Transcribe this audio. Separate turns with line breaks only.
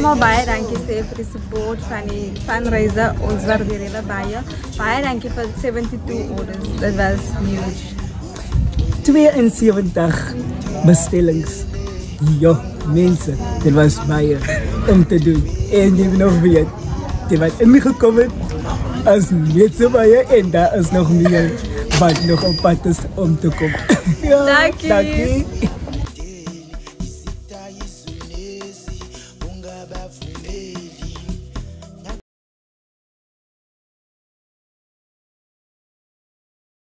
almal baie dankie sê vir die support van die fundraiser. Ons waardeer julle baie. Baie dankie vir 72 orders. Dit was huge.
72 bestellings. Ja, mensen, dit was baie om te doen. En die nog weet, die wat ingekomen is net so baie en daar is nog meer wat nog op pad is om te komen. Ja,
Dankie.
Dankie.